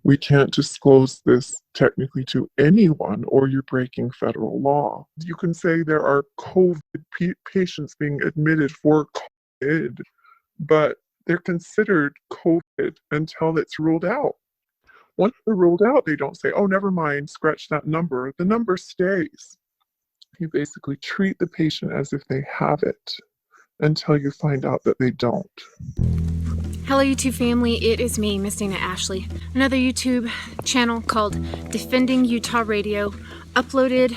We can't disclose this technically to anyone or you're breaking federal law. You can say there are COVID patients being admitted for COVID, but they're considered COVID until it's ruled out. Once they're ruled out, they don't say, oh, never mind, scratch that number. The number stays. You basically treat the patient as if they have it until you find out that they don't. Hello YouTube family, it is me, Miss Danaashlie. Another YouTube channel called Defending Utah Radio uploaded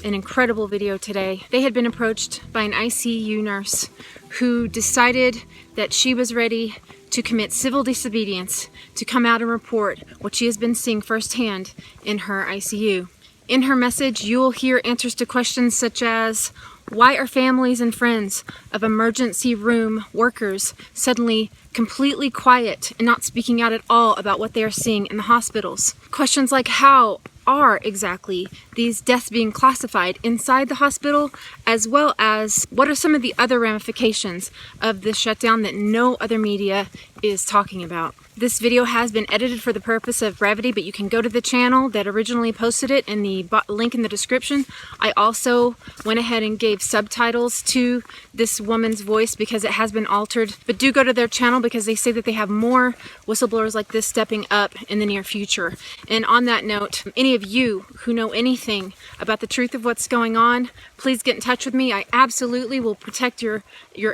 an incredible video today. They had been approached by an ICU nurse who decided that she was ready to commit civil disobedience to come out and report what she has been seeing firsthand in her ICU. In her message, you will hear answers to questions such as, why are families and friends of emergency room workers suddenly completely quiet and not speaking out at all about what they are seeing in the hospitals? Questions like, how are exactly these deaths being classified inside the hospital, as well as what are some of the other ramifications of this shutdown that no other media is talking about. This video has been edited for the purpose of brevity, but you can go to the channel that originally posted it in the link in the description. I also went ahead and gave subtitles to this woman's voice because it has been altered. But do go to their channel because they say that they have more whistleblowers like this stepping up in the near future. And on that note, any of you who know anything about the truth of what's going on, please get in touch with me. I absolutely will protect your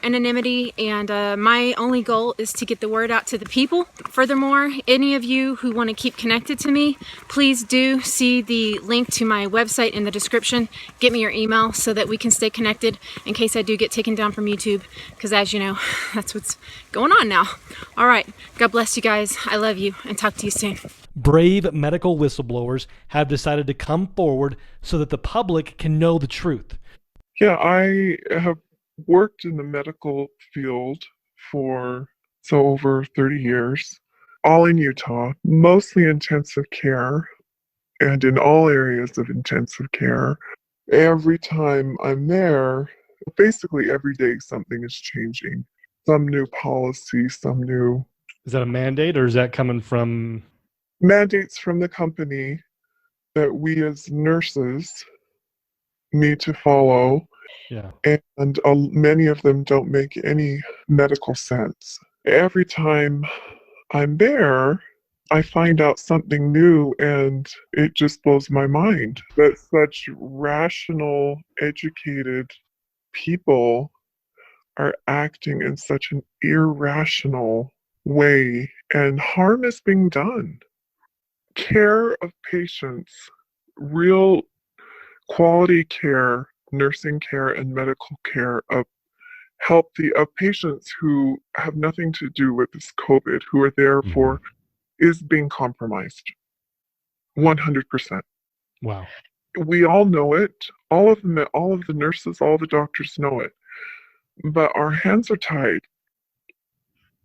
anonymity, and my only goal is to get the word out to the people. Furthermore, any of you who want to keep connected to me, please do see the link to my website in the description. Get me your email so that we can stay connected in case I do get taken down from YouTube, because as you know, that's what's going on now. All right, God bless you guys. I love you, and talk to you soon. Brave medical whistleblowers have decided to come forward so that the public can know the truth. Yeah, I have worked in the medical field for over 30 years, all in Utah, mostly intensive care, and in all areas of intensive care. Every time I'm there, basically every day something is changing. Some new policy, some new... Is that a mandate, or is that coming from... mandates from the company that we as nurses need to follow. Yeah. And many of them don't make any medical sense. Every time I'm there, I find out something new, and it just blows my mind that such rational, educated people are acting in such an irrational way, and harm is being done. Care of patients, real quality care, nursing care and medical care of patients who have nothing to do with this COVID, who are there for, is being compromised. 100%. Wow. We all know it. All of the nurses, all the doctors know it. But our hands are tied.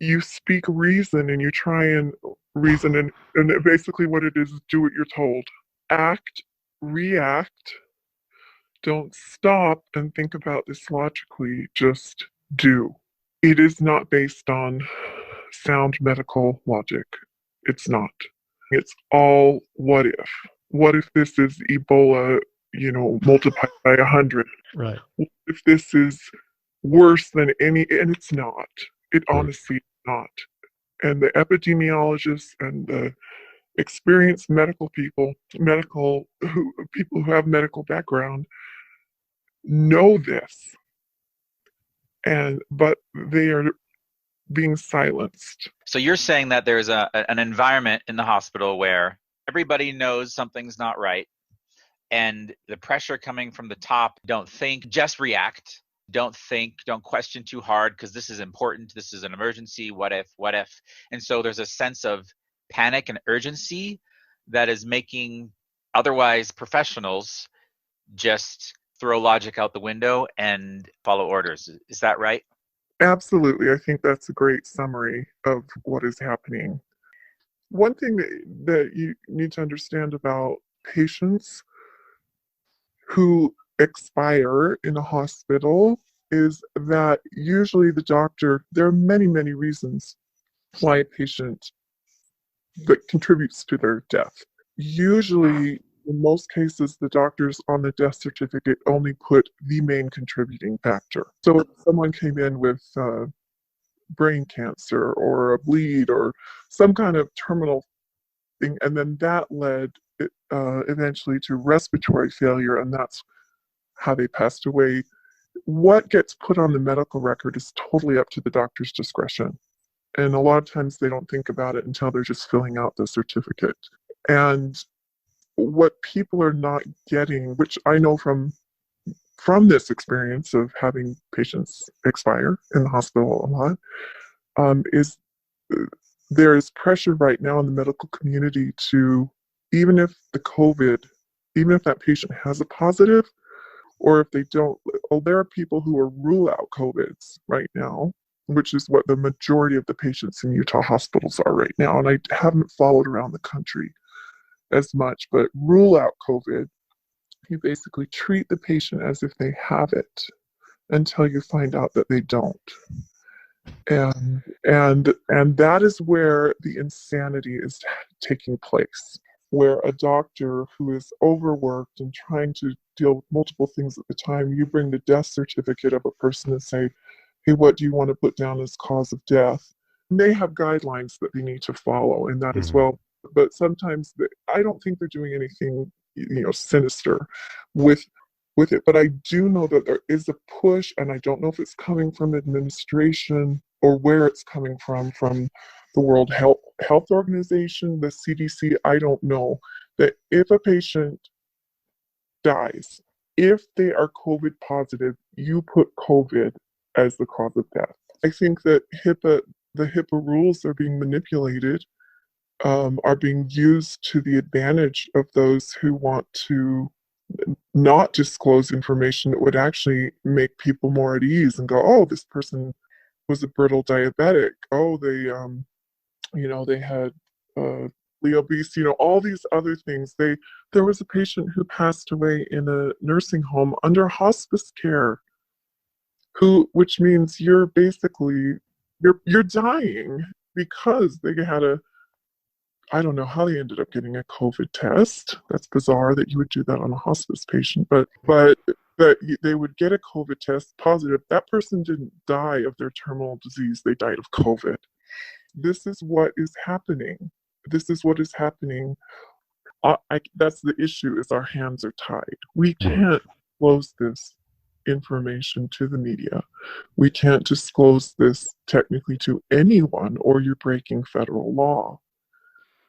You speak reason and you try and reason, and basically what it is do what you're told. Act, react. Don't stop and think about this logically, just do. It is not based on sound medical logic. It's not. It's all what if. What if this is Ebola, multiplied by 100? Right. What if this is worse than any, and it's not. It honestly is not. And the epidemiologists and the experienced medical people who have medical background know this, but they are being silenced. So you're saying that there's an environment in the hospital where everybody knows something's not right, and the pressure coming from the top, don't think, just react. Don't think, don't question too hard because this is important. This is an emergency. What if? And so there's a sense of panic and urgency that is making otherwise professionals just throw logic out the window and follow orders. Is that right? Absolutely. I think that's a great summary of what is happening. One thing that you need to understand about patients who expire in a hospital is that usually the doctor, there are many, many reasons why a patient that contributes to their death. Usually, in most cases, the doctors on the death certificate only put the main contributing factor. So if someone came in with brain cancer or a bleed or some kind of terminal thing, and then that led eventually to respiratory failure, and that's how they passed away. What gets put on the medical record is totally up to the doctor's discretion. And a lot of times they don't think about it until they're just filling out the certificate. And what people are not getting, which I know from this experience of having patients expire in the hospital a lot, is there is pressure right now in the medical community to, even if that patient has a positive, or if they don't, well, there are people who are rule out COVIDs right now, which is what the majority of the patients in Utah hospitals are right now. And I haven't followed around the country as much, but rule out COVID, you basically treat the patient as if they have it until you find out that they don't. And that is where the insanity is taking place, where a doctor who is overworked and trying to deal with multiple things at the time, you bring the death certificate of a person and say, hey, what do you want to put down as cause of death? And they have guidelines that they need to follow in that as well. But sometimes I don't think they're doing anything, sinister with it. But I do know that there is a push, and I don't know if it's coming from administration or where it's coming from the World Health Organization, the CDC, I don't know, that if a patient dies, if they are COVID positive, you put COVID as the cause of death. I think that the HIPAA rules are being manipulated, are being used to the advantage of those who want to not disclose information that would actually make people more at ease and go, oh, this person was a brittle diabetic. Oh, they had obese, all these other things. There was a patient who passed away in a nursing home under hospice care, which means you're basically you're dying because they had I don't know how they ended up getting a COVID test. That's bizarre that you would do that on a hospice patient, but that they would get a COVID test positive. That person didn't die of their terminal disease. They died of COVID. This is what is happening. This is what is happening. That's the issue, is our hands are tied. We can't disclose this information to the media. We can't disclose this technically to anyone, or you're breaking federal law.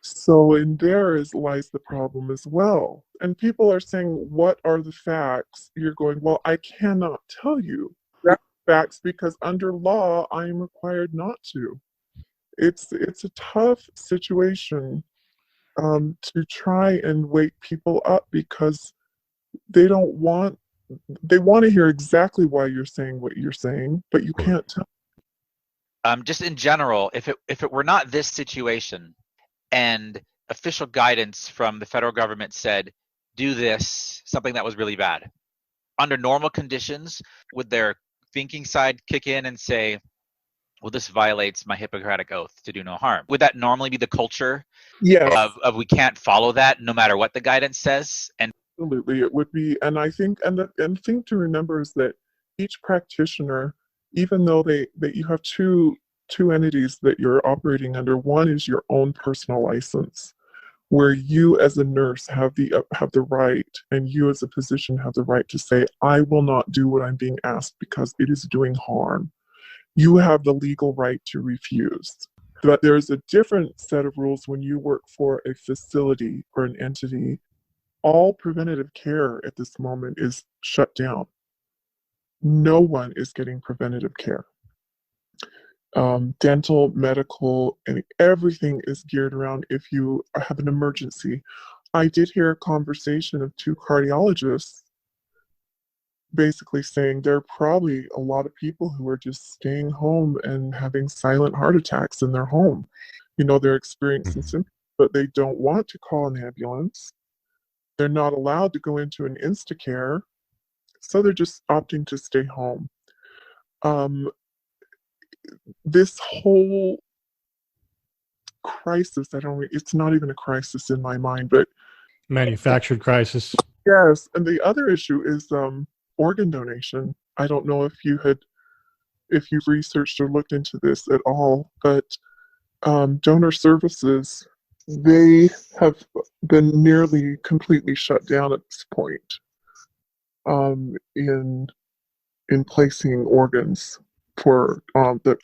So in there lies the problem as well. And people are saying, what are the facts? You're going, well, I cannot tell you that facts because under law, I am required not to. It's a tough situation to try and wake people up because they want to hear exactly why you're saying what you're saying, but you can't tell. Just in general, if it were not this situation, and official guidance from the federal government said, do this, something that was really bad, under normal conditions, would their thinking side kick in and say, well, this violates my Hippocratic Oath to do no harm? Would that normally be the culture? Yes. Of we can't follow that no matter what the guidance says? And absolutely, it would be. And I think, and the thing to remember is that each practitioner, even though that you have two entities that you're operating under, one is your own personal license, where you as a nurse have the right, and you as a physician have the right to say, I will not do what I'm being asked because it is doing harm. You have the legal right to refuse. But there's a different set of rules when you work for a facility or an entity. All preventative care at this moment is shut down. No one is getting preventative care. Dental, medical, and everything is geared around if you have an emergency. I did hear a conversation of two cardiologists basically saying there are probably a lot of people who are just staying home and having silent heart attacks in their home. They're experiencing symptoms, but they don't want to call an ambulance. They're not allowed to go into an Instacare, so they're just opting to stay home. This whole crisis. It's not even a crisis in my mind, but Manufactured crisis. yes. And the other issue is organ donation. I don't know if you've researched or looked into this at all, but donor services, they have been nearly completely shut down at this point in placing organs for the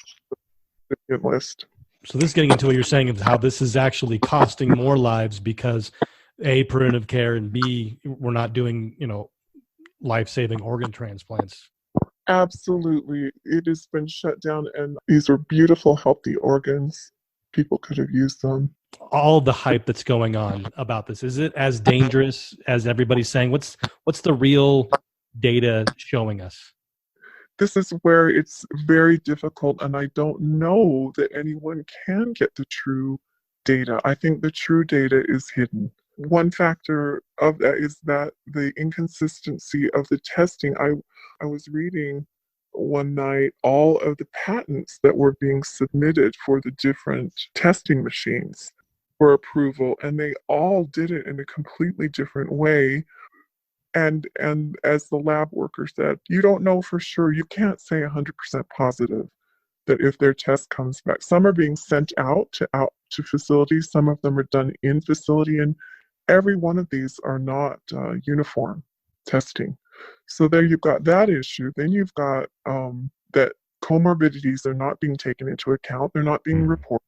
recipient list. So this is getting into what you're saying of how this is actually costing more lives because A, preventive care, and B, we're not doing, life-saving organ transplants. Absolutely. It has been shut down, and these are beautiful, healthy organs. People could have used them. All the hype that's going on about this, is it as dangerous as everybody's saying? What's the real data showing us? This is where it's very difficult, and I don't know that anyone can get the true data. I think the true data is hidden. One factor of that is that the inconsistency of the testing. I was reading one night all of the patents that were being submitted for the different testing machines for approval, and they all did it in a completely different way. And as the lab worker said, you don't know for sure. You can't say 100% positive that if their test comes back. Some are being sent out to facilities. Some of them are done in facility, and every one of these are not uniform testing. So there you've got that issue. Then you've got that comorbidities are not being taken into account. They're not being reported.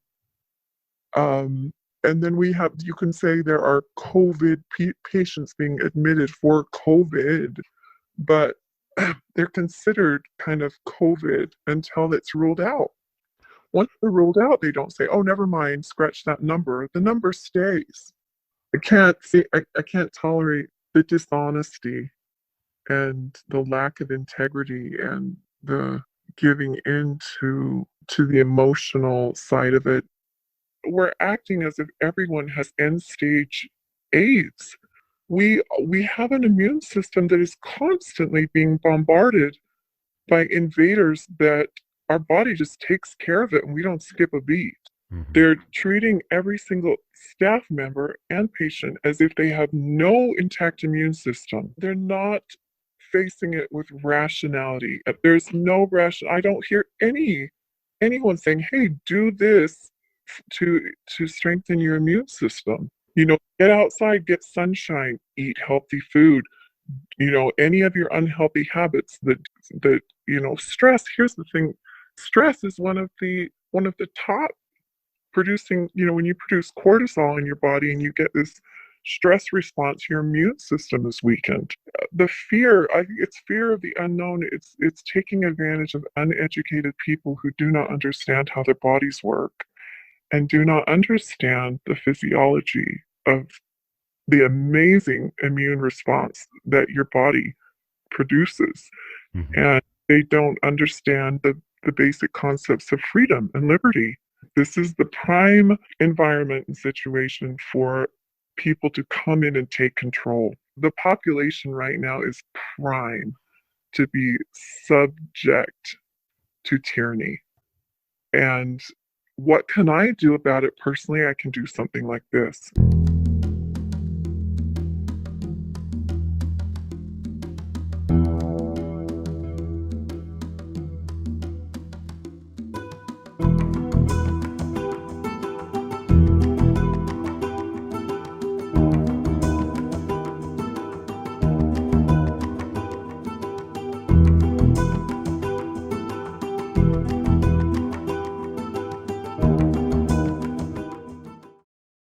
And then you can say there are COVID patients being admitted for COVID, but they're considered kind of COVID until it's ruled out. Once they're ruled out, they don't say, oh, never mind, scratch that number. The number stays. I can't tolerate the dishonesty and the lack of integrity and the giving in to the emotional side of it. We're acting as if everyone has end-stage AIDS. We have an immune system that is constantly being bombarded by invaders that our body just takes care of it, and we don't skip a beat. Mm-hmm. They're treating every single staff member and patient as if they have no intact immune system. They're not facing it with rationality. There's no I don't hear anyone saying, hey, do this to strengthen your immune system. Get outside, get sunshine, eat healthy food. Any of your unhealthy habits that stress. Here's the thing: stress is one of the top producing. When you produce cortisol in your body and you get this stress response, your immune system is weakened. The fear, I think it's fear of the unknown. It's taking advantage of uneducated people who do not understand how their bodies work and do not understand the physiology of the amazing immune response that your body produces. Mm-hmm. And they don't understand the basic concepts of freedom and liberty. This is the prime environment and situation for people to come in and take control. The population right now is prime to be subject to tyranny. And what can I do about it personally? I can do something like this.